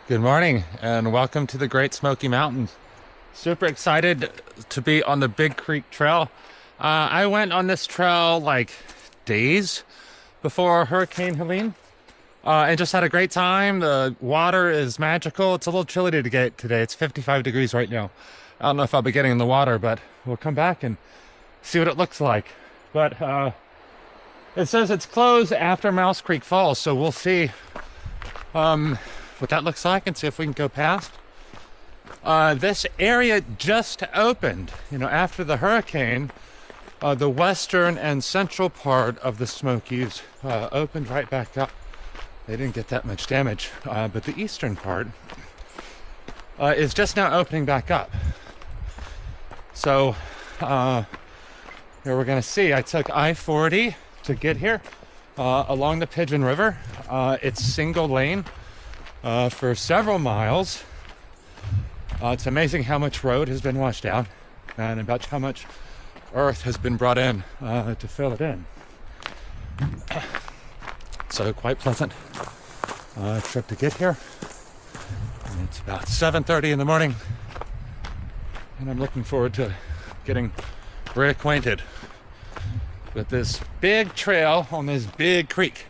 Good morning and welcome to the Great Smoky Mountains. Super excited to be on the Big Creek Trail. I went on this trail like days before Hurricane Helene and just had a great time. The water is magical. It's a little chilly to get today. It's 55 degrees right now. I don't know if I'll be getting in the water, but we'll come back and see what it looks like. But it says it's closed after Mouse Creek Falls, so we'll see what that looks like and see if we can go past. This area just opened, after the hurricane. The western and central part of the Smokies opened right back up. They didn't get that much damage, but the eastern part is just now opening back up. So here we're gonna see. I took I-40 to get here along the Pigeon River. It's single lane for several miles. It's amazing how much road has been washed out and about how much earth has been brought in to fill it in. So quite pleasant trip to get here. And it's about 7:30 in the morning and I'm looking forward to getting reacquainted with this big trail on this big creek.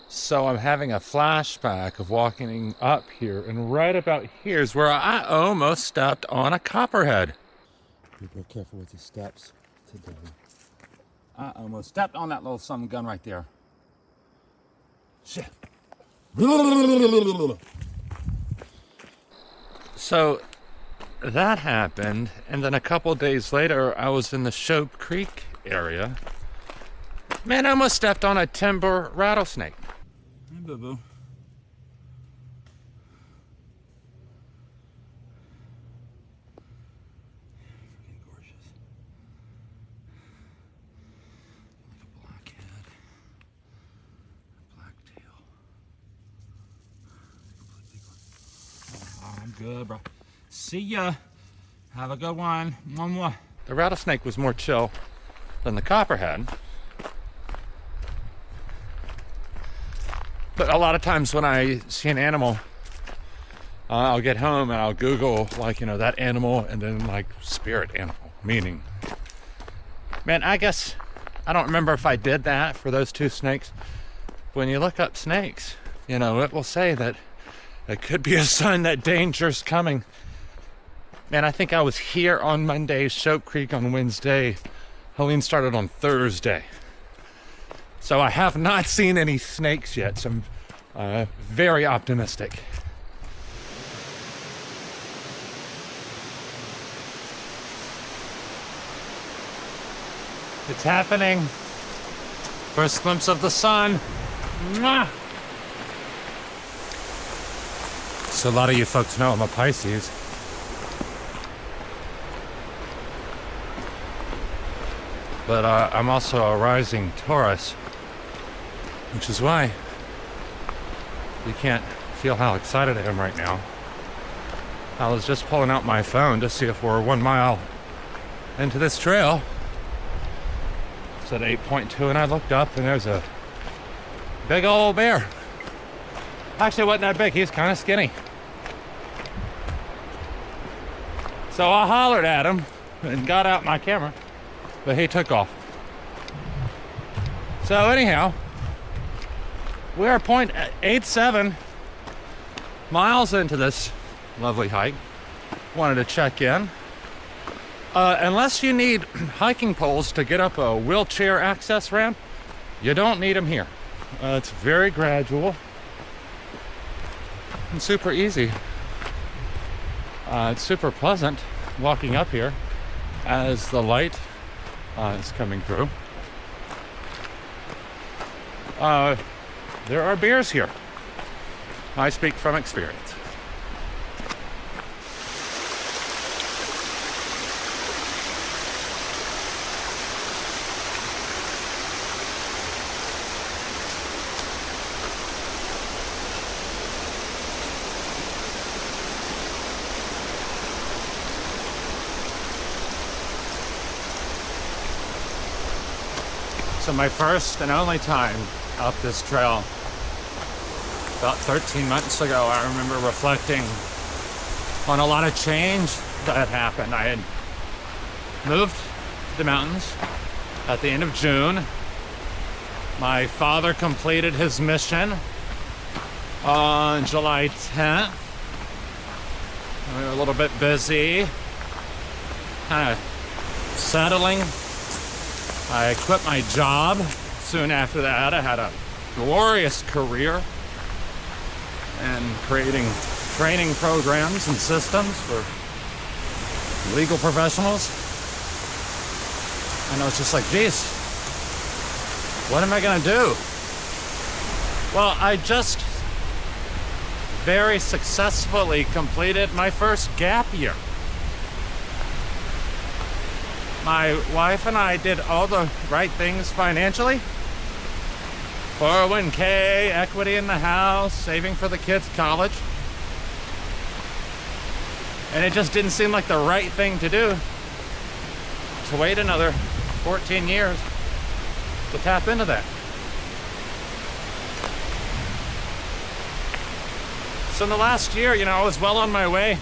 So I'm having a flashback of walking up here, and right about here is where I almost stepped on a copperhead. Be real careful with your steps today. I almost stepped on that little some gun right there. Shit. So that happened, and then a couple days later I was in the Shope Creek area. Man, I almost stepped on a timber rattlesnake. Hey, boo-boo. Freaking gorgeous. Like a blackhead. Black tail. Oh, I'm good, bro. See ya. Have a good one. Mwah. The rattlesnake was more chill than the copperhead. But a lot of times when I see an animal, I'll get home and I'll Google that animal and then spirit animal, meaning. Man, I guess, I don't remember if I did that for those two snakes. When you look up snakes, it will say that it could be a sign that danger's coming. Man, I think I was here on Monday, Shope Creek on Wednesday. Helene started on Thursday. So I have not seen any snakes yet, so I'm very optimistic. It's happening. First glimpse of the sun. Mwah! So a lot of you folks know I'm a Pisces. But I'm also a rising Taurus, which is why you can't feel how excited I am right now. I was just pulling out my phone to see if we're 1 mile into this trail. It's at 8.2 and I looked up and there's a big old bear. Actually, it wasn't that big, he's kind of skinny. So I hollered at him and got out my camera, but he took off. So anyhow, we are 0.87 miles into this lovely hike. Wanted to check in. Unless you need hiking poles to get up a wheelchair access ramp, you don't need them here. It's very gradual and super easy. It's super pleasant walking up here as the light is coming through. There are bears here. I speak from experience. So my first and only time up this trail. about 13 months ago, I remember reflecting on a lot of change that had happened. I had moved to the mountains at the end of June. My father completed his mission on July 10th. We were a little bit busy, kind of settling. I quit my job soon after that. I had a glorious career in creating training programs and systems for legal professionals. And I was just like, geez, what am I gonna do? Well, I just very successfully completed my first gap year. My wife and I did all the right things financially. 401k, equity in the house, saving for the kids' college. And it just didn't seem like the right thing to do to wait another 14 years to tap into that. So in the last year, I was well on my way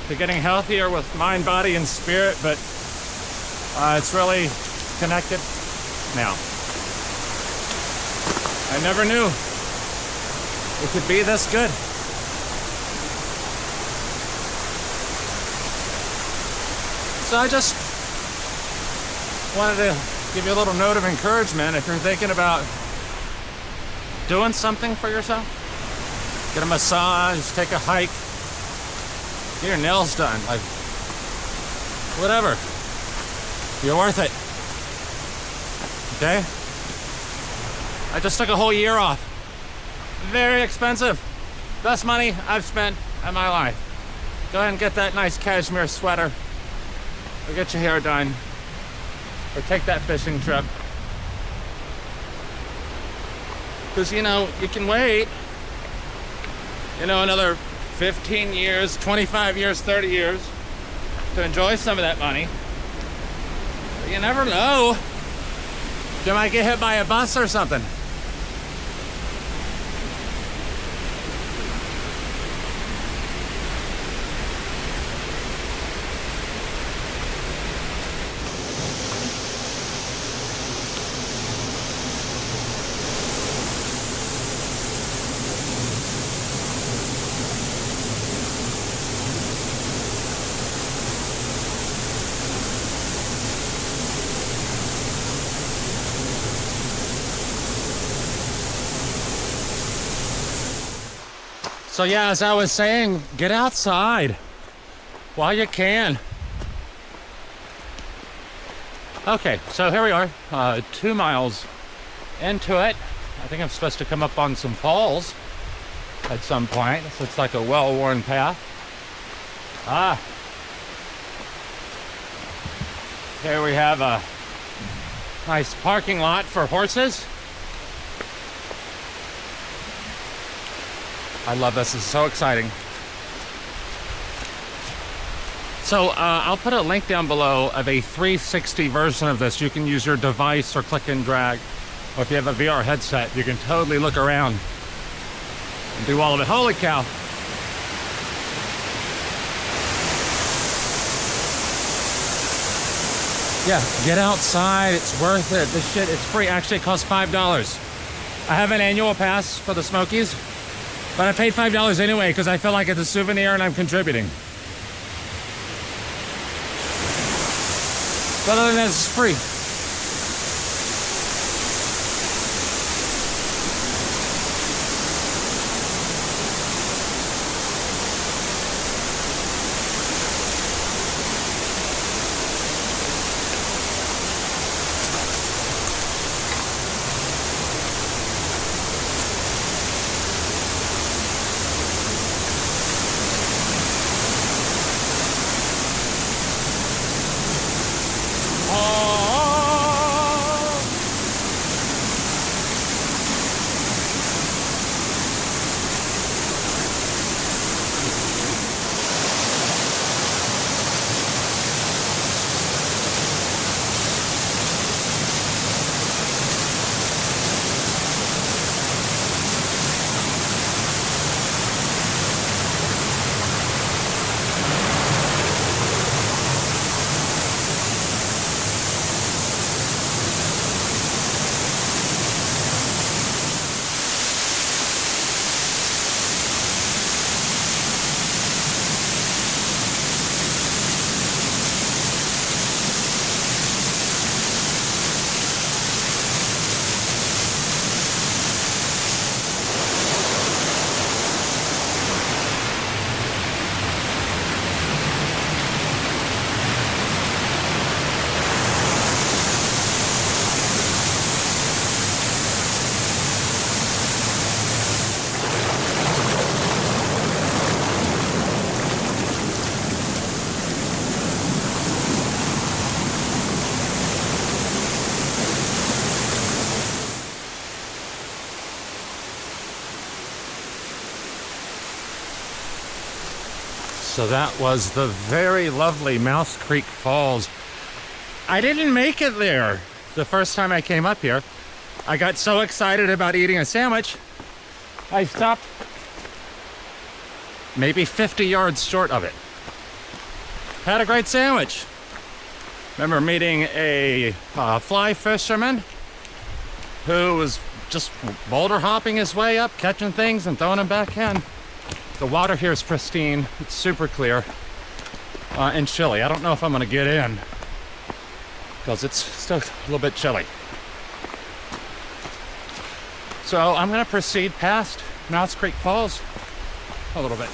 to getting healthier with mind, body, and spirit, but it's really connected now. I never knew it could be this good. So I just wanted to give you a little note of encouragement if you're thinking about doing something for yourself. Get a massage, take a hike, get your nails done, like whatever. You're worth it. Okay? I just took a whole year off. Very expensive. Best money I've spent in my life. Go ahead and get that nice cashmere sweater, or get your hair done, or take that fishing trip. Because you can wait another 15 years, 25 years, 30 years to enjoy some of that money. But you never know. You might get hit by a bus or something. So yeah, as I was saying, get outside while you can. Okay, so here we are, 2 miles into it. I think I'm supposed to come up on some falls at some point. So it's like a well-worn path. Here we have a nice parking lot for horses. I love this. This is so exciting. So I'll put a link down below of a 360 version of this. You can use your device or click and drag. Or if you have a VR headset, you can totally look around and do all of it. Holy cow. Yeah, get outside. It's worth it. This shit, it's free. Actually, it costs $5. I have an annual pass for the Smokies. But I paid $5 anyway because I feel like it's a souvenir and I'm contributing. But other than that, it's free. Oh. So that was the very lovely Mouse Creek Falls. I didn't make it there the first time I came up here. I got so excited about eating a sandwich, I stopped maybe 50 yards short of it. Had a great sandwich. Remember meeting a fly fisherman who was just boulder hopping his way up, catching things and throwing them back in. The water here is pristine. It's super clear and chilly. I don't know if I'm gonna get in because it's still a little bit chilly. So I'm gonna proceed past Mouse Creek Falls a little bit.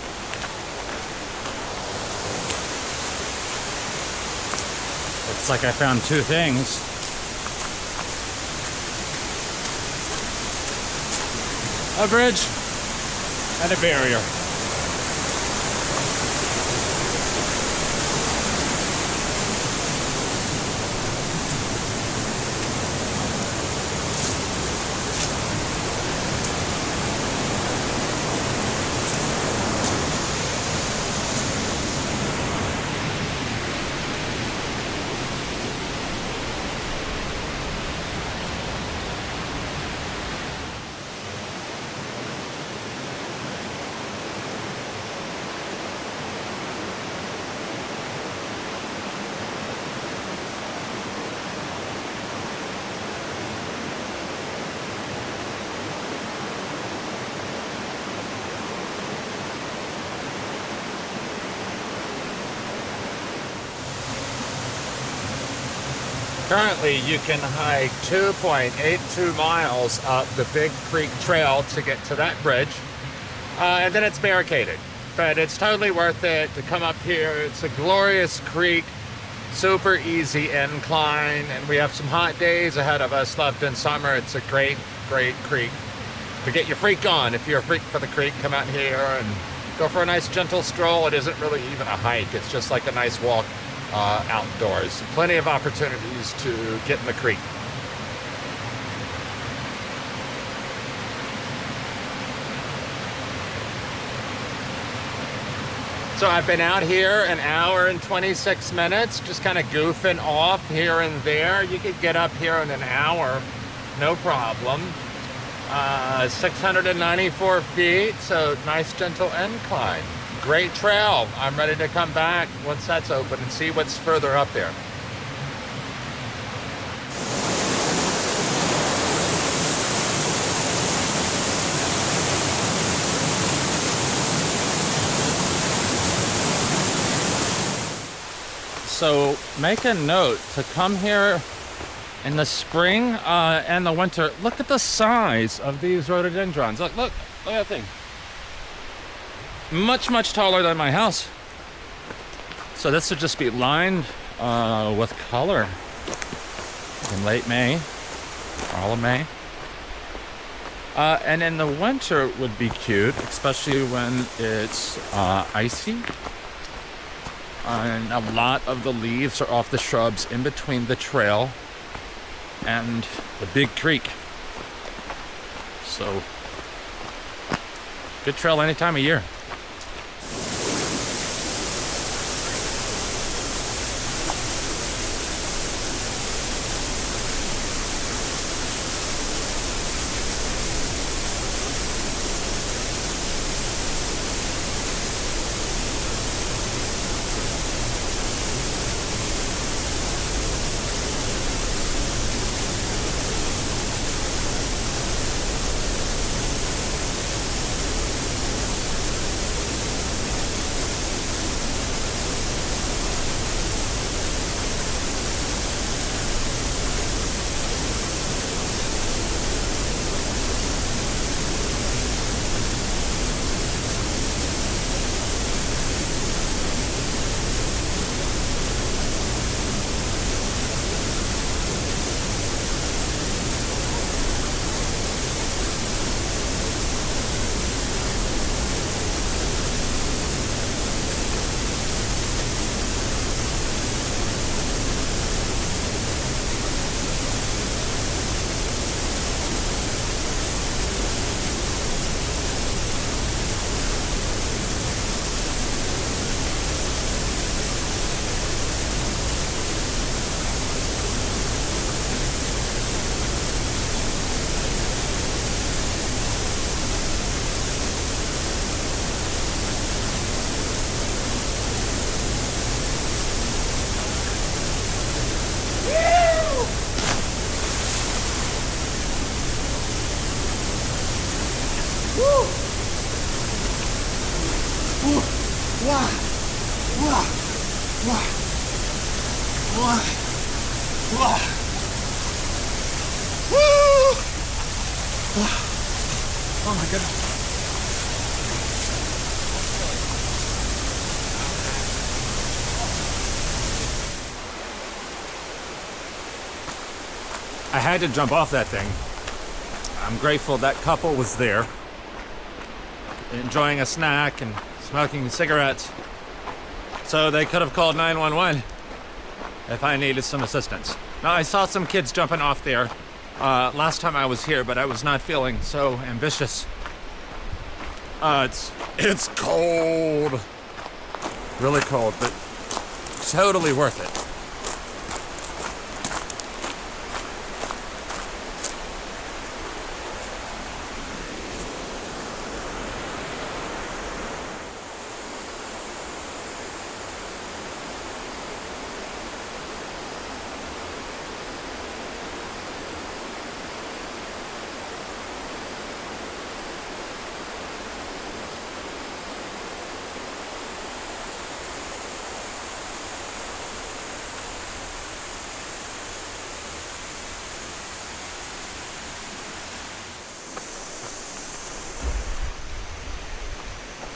Looks like I found two things. A bridge and a barrier. Currently, you can hike 2.82 miles up the Big Creek Trail to get to that bridge, and then it's barricaded. But it's totally worth it to come up here. It's a glorious creek, super easy incline, and we have some hot days ahead of us left in summer. It's a great, great creek to get your freak on. If you're a freak for the creek, come out here and go for a nice gentle stroll. It isn't really even a hike. It's just like a nice walk outdoors. Plenty of opportunities to get in the creek. So I've been out here an hour and 26 minutes, just kind of goofing off here and there. You could get up here in an hour, no problem. 694 feet, so nice gentle incline. Great trail. I'm ready to come back once that's open and see what's further up there. So make a note to come here in the spring and the winter. Look at the size of these rhododendrons. Look at that thing. Much, much taller than my house. So this would just be lined with color in late May, all of May. And in the winter it would be cute, especially when it's icy. And a lot of the leaves are off the shrubs in between the trail and the Big Creek. So, good trail any time of year. Wah, wah, wah, wah, wah. Woo! Oh my goodness. I had to jump off that thing. I'm grateful that couple was there, enjoying a snack and smoking cigarettes, so they could have called 911 if I needed some assistance. Now, I saw some kids jumping off there last time I was here, but I was not feeling so ambitious. It's cold, really cold, but totally worth it.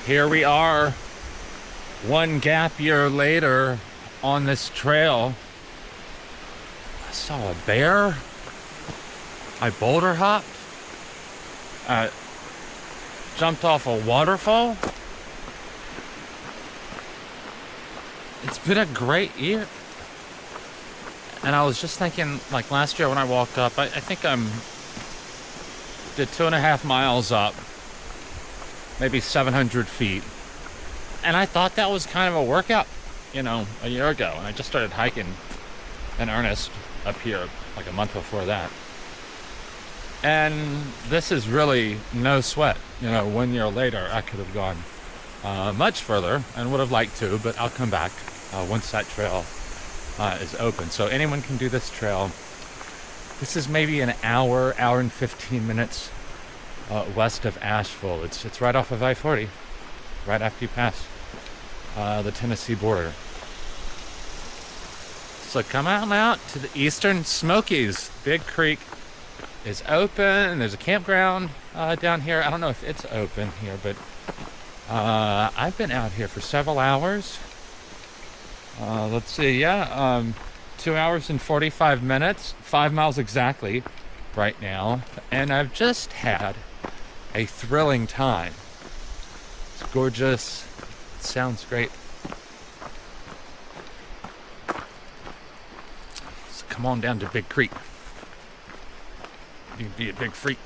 Here we are, one gap year later on this trail. I saw a bear. I boulder hopped. Jumped off a waterfall. It's been a great year. And I was just thinking, like last year when I walked up, I think did 2.5 miles up. Maybe 700 feet. And I thought that was kind of a workout, a year ago. And I just started hiking in earnest up here like a month before that. And this is really no sweat. 1 year later, I could have gone much further and would have liked to, but I'll come back once that trail is open. So anyone can do this trail. This is maybe an hour and 15 minutes west of Asheville. It's right off of I-40, right after you pass the Tennessee border. So come on out to the eastern Smokies. Big Creek is open. There's a campground down here. I don't know if it's open here, but I've been out here for several hours. Let's see, 2 hours and 45 minutes, 5 miles exactly right now, and I've just had a thrilling time. It's gorgeous. It sounds great. So come on down to Big Creek. You can be a big freak.